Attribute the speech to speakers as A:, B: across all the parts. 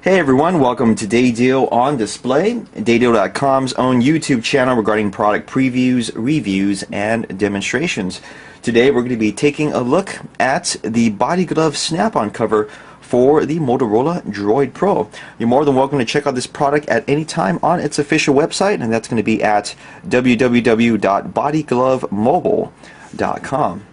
A: Hey everyone, welcome to Day Deal on Display, daydeal.com's own YouTube channel regarding product previews, reviews, and demonstrations. Today we're going to be taking a look at the body glove snap-on cover for the Motorola Droid Pro. You're more than welcome to check out this product at any time on its official website, and that's going to be at www.bodyglovemobile.com.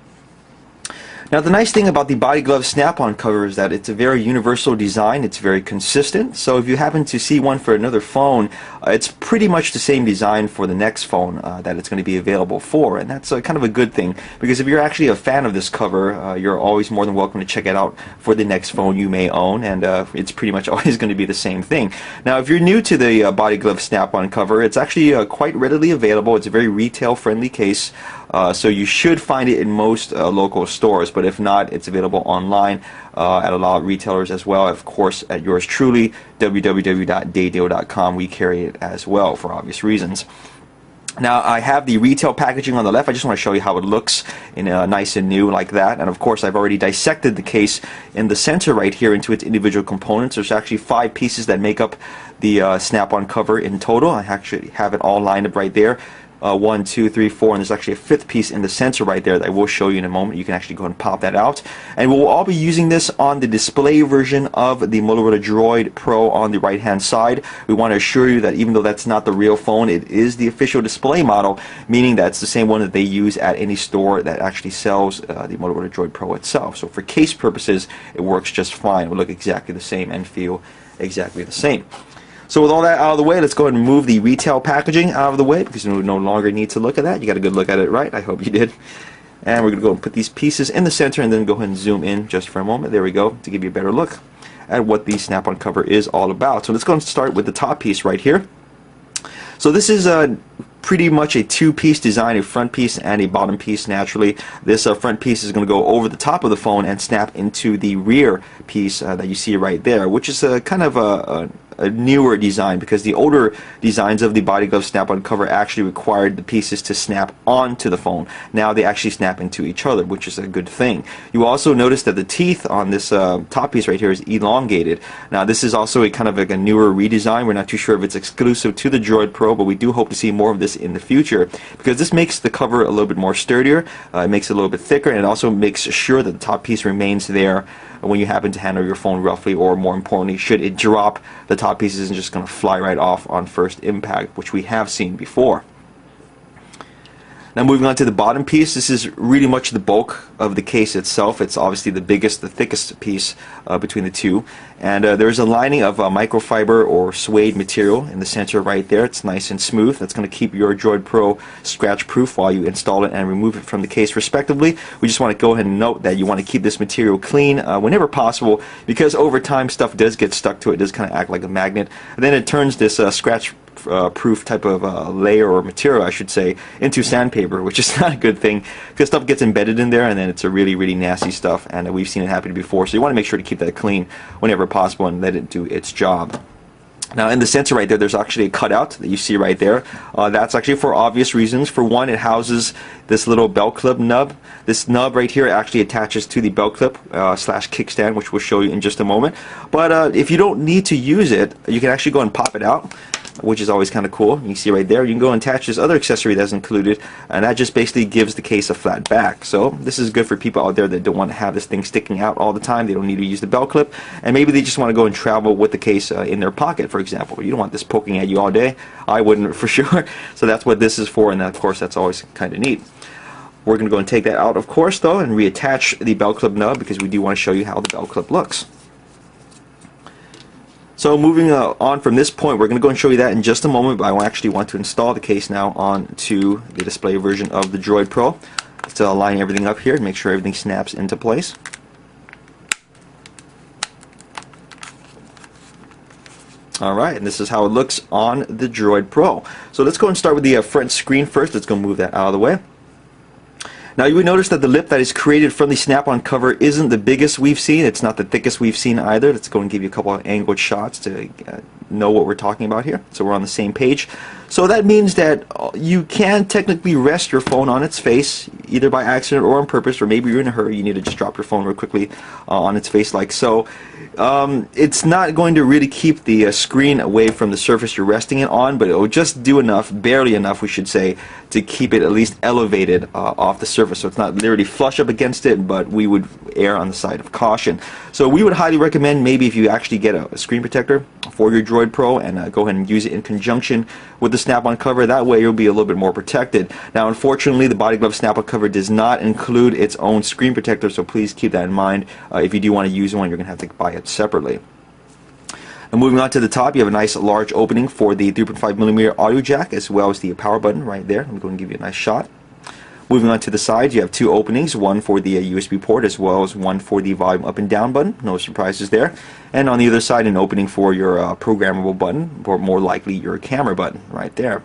A: Now the nice thing about the body glove snap-on cover is that it's a very universal design, it's very consistent, so if you happen to see one for another phone, it's pretty much the same design for the next phone that it's going to be available for, and that's kind of a good thing, because if you're actually a fan of this cover, you're always more than welcome to check it out for the next phone you may own, and it's pretty much always going to be the same thing. Now if you're new to the body glove snap-on cover, it's actually quite readily available. It's a very retail-friendly case, so you should find it in most local stores, but if not, it's available online at a lot of retailers as well. Of course, at yours truly, www.daydeal.com, we carry it as well for obvious reasons. Now I have the retail packaging on the left. I just want to show you how it looks in nice and new like that. And of course I've already dissected the case in the center right here into its individual components. There's actually 5 pieces that make up the snap-on cover in total. I actually have it all lined up right there. 1, 2, 3, 4, and there's actually a 5th piece in the center right there that I will show you in a moment. You can actually go and pop that out. And we'll all be using this on the display version of the Motorola Droid Pro on the right hand side. We want to assure you that even though that's not the real phone, it is the official display model, meaning that it's the same one that they use at any store that actually sells the Motorola Droid Pro itself. So for case purposes, it works just fine. It will look exactly the same and feel exactly the same. So with all that out of the way, let's go ahead and move the retail packaging out of the way, because we no longer need to look at that. You got a good look at it, right? I hope you did. And we're going to go and put these pieces in the center and then go ahead and zoom in just for a moment. There we go, to give you a better look at what the snap-on cover is all about. So let's go and start with the top piece right here. So this is pretty much a 2-piece design, a front piece and a bottom piece naturally. This front piece is going to go over the top of the phone and snap into the rear piece that you see right there, which is kind of a newer design, because the older designs of the body glove snap-on cover actually required the pieces to snap onto the phone. Now they actually snap into each other, which is a good thing. You also notice that the teeth on this top piece right here is elongated. Now this is also a kind of like a newer redesign. We're not too sure if it's exclusive to the Droid Pro, but we do hope to see more of this in the future, because this makes the cover a little bit more sturdier, it makes it a little bit thicker, and it also makes sure that the top piece remains there when you happen to handle your phone roughly, or more importantly, should it drop, the top piece isn't just going to fly right off on first impact, which we have seen before. Now moving on to the bottom piece, this is really much the bulk of the case itself. It's obviously the biggest, the thickest piece between the two. And there's a lining of microfiber or suede material in the center right there. It's nice and smooth. That's going to keep your Droid Pro scratch proof while you install it and remove it from the case respectively. We just want to go ahead and note that you want to keep this material clean whenever possible, because over time stuff does get stuck to it. It does kind of act like a magnet. And then it turns this scratch proof type of layer or material, I should say, into sandpaper, which is not a good thing, because stuff gets embedded in there and then it's a really nasty stuff, and we've seen it happen before. So you want to make sure to keep that clean whenever possible and let it do its job. Now in the center right there, there's actually a cutout that you see right there. That's actually for obvious reasons. For one, it houses this little belt clip nub. This nub right here actually attaches to the belt clip slash kickstand, which we'll show you in just a moment. But if you don't need to use it, you can actually go and pop it out, which is always kind of cool. You can see right there, you can go and attach this other accessory that's included, and that just basically gives the case a flat back. So this is good for people out there that don't want to have this thing sticking out all the time. They don't need to use the belt clip, and maybe they just want to go and travel with the case in their pocket, for example. You don't want this poking at you all day. I wouldn't, for sure. So that's what this is for, and of course that's always kind of neat. We're going to go and take that out, of course, though, and reattach the belt clip nub, because we do want to show you how the belt clip looks. So moving on from this point, we're going to go and show you that in just a moment, but I actually want to install the case now onto the display version of the Droid Pro. Let's line everything up here and make sure everything snaps into place. Alright, and this is how it looks on the Droid Pro. So let's go and start with the front screen first. Let's go move that out of the way. Now you would notice that the lip that is created from the snap-on cover isn't the biggest we've seen. It's not the thickest we've seen either. Let's go and give you a couple of angled shots to know what we're talking about here, so we're on the same page. So that means that you can technically rest your phone on its face, either by accident or on purpose, or maybe you're in a hurry, you need to just drop your phone real quickly on its face like so. It's not going to really keep the screen away from the surface you're resting it on, but it will just do enough, barely enough we should say, to keep it at least elevated off the surface. So it's not literally flush up against it, but we would err on the side of caution. So we would highly recommend maybe if you actually get a screen protector for your Droid Pro and go ahead and use it in conjunction with the snap-on cover. That way you'll be a little bit more protected. Now unfortunately the Body Glove snap-on cover does not include its own screen protector, so please keep that in mind. If you do want to use one, you're going to have to buy it separately. And moving on to the top, you have a nice large opening for the 3.5mm audio jack, as well as the power button right there. I'm going to give you a nice shot. Moving on to the sides, you have two openings, one for the USB port as well as one for the volume up and down button. No surprises there. And on the other side, an opening for your programmable button, or more likely your camera button right there.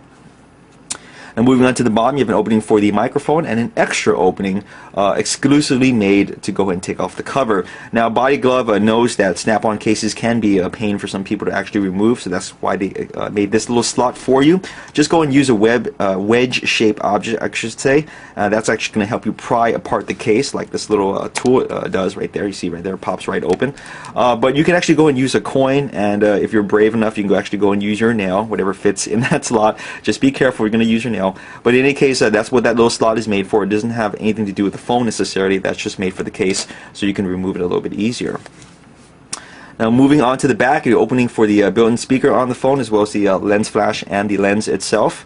A: And moving on to the bottom, you have an opening for the microphone and an extra opening exclusively made to go ahead and take off the cover. Now, Body Glove knows that snap-on cases can be a pain for some people to actually remove, so that's why they made this little slot for you. Just go and use a wedge-shaped object, I should say. That's actually going to help you pry apart the case, like this little tool does right there. You see right there, it pops right open. But you can actually go and use a coin, and if you're brave enough, you can actually go and use your nail, whatever fits in that slot. Just be careful, you're going to use your nail. But in any case, that's what that little slot is made for. It doesn't have anything to do with the phone necessarily. That's just made for the case, so you can remove it a little bit easier. Now moving on to the back, the opening for the built-in speaker on the phone, as well as the lens flash and the lens itself.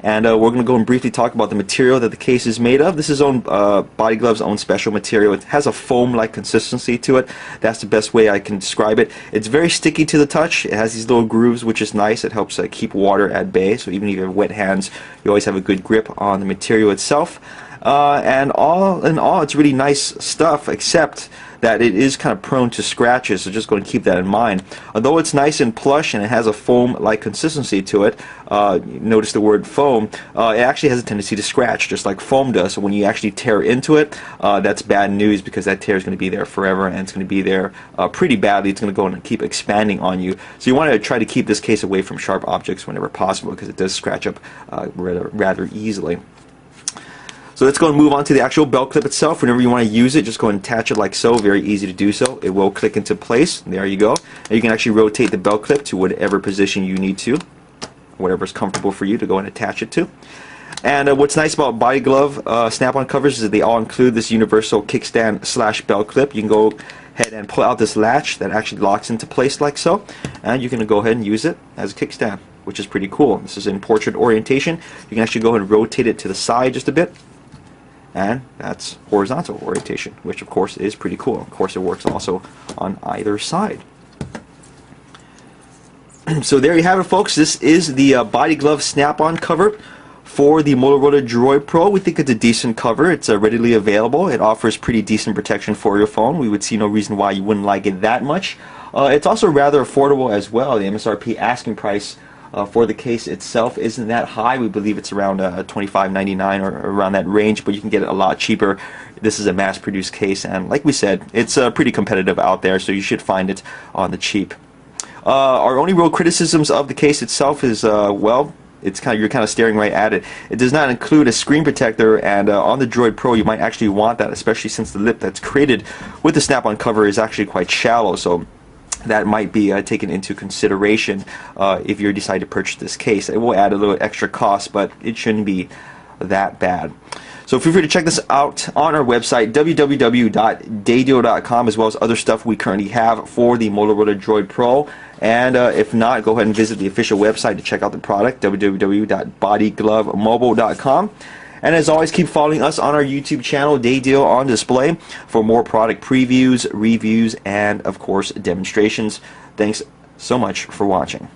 A: And we're going to go and briefly talk about the material that the case is made of. This is Body Glove's own special material. It has a foam-like consistency to it. That's the best way I can describe it. It's very sticky to the touch. It has these little grooves, which is nice. It helps keep water at bay. So even if you have wet hands, you always have a good grip on the material itself. And all in all, it's really nice stuff, except that it is kind of prone to scratches, so just going to keep that in mind. Although it's nice and plush and it has a foam-like consistency to it, notice the word foam, it actually has a tendency to scratch, just like foam does. So when you actually tear into it, that's bad news, because that tear is going to be there forever, and it's going to be there pretty badly. It's going to go and keep expanding on you. So you want to try to keep this case away from sharp objects whenever possible, because it does scratch up rather easily. So let's go and move on to the actual belt clip itself. Whenever you want to use it, just go and attach it like so. Very easy to do so. It will click into place. There you go. And you can actually rotate the belt clip to whatever position you need to, whatever is comfortable for you to go and attach it to. And what's nice about Body Glove snap-on covers is that they all include this universal kickstand / belt clip. You can go ahead and pull out this latch that actually locks into place like so, and you can go ahead and use it as a kickstand, which is pretty cool. This is in portrait orientation. You can actually go ahead and rotate it to the side just a bit, and that's horizontal orientation, which of course is pretty cool. Of course, it works also on either side. So there you have it, folks. This is the Body Glove snap-on cover for the Motorola Droid Pro. We think it's a decent cover. It's readily available. It offers pretty decent protection for your phone. We would see no reason why you wouldn't like it that much. It's also rather affordable as well. The MSRP asking price for the case itself isn't that high. We believe it's around $25.99 or around that range, but you can get it a lot cheaper. This is a mass-produced case, and like we said, it's pretty competitive out there, so you should find it on the cheap. Our only real criticisms of the case itself is, well, you're kind of staring right at it. It does not include a screen protector, and on the Droid Pro you might actually want that, especially since the lip that's created with the snap-on cover is actually quite shallow. So that might be taken into consideration if you decide to purchase this case. It will add a little extra cost, but it shouldn't be that bad. So feel free to check this out on our website, www.daydeal.com, as well as other stuff we currently have for the Motorola Droid Pro. And if not, go ahead and visit the official website to check out the product, www.bodyglovemobile.com. And as always, keep following us on our YouTube channel, Day Deal on Display, for more product previews, reviews, and of course, demonstrations. Thanks so much for watching.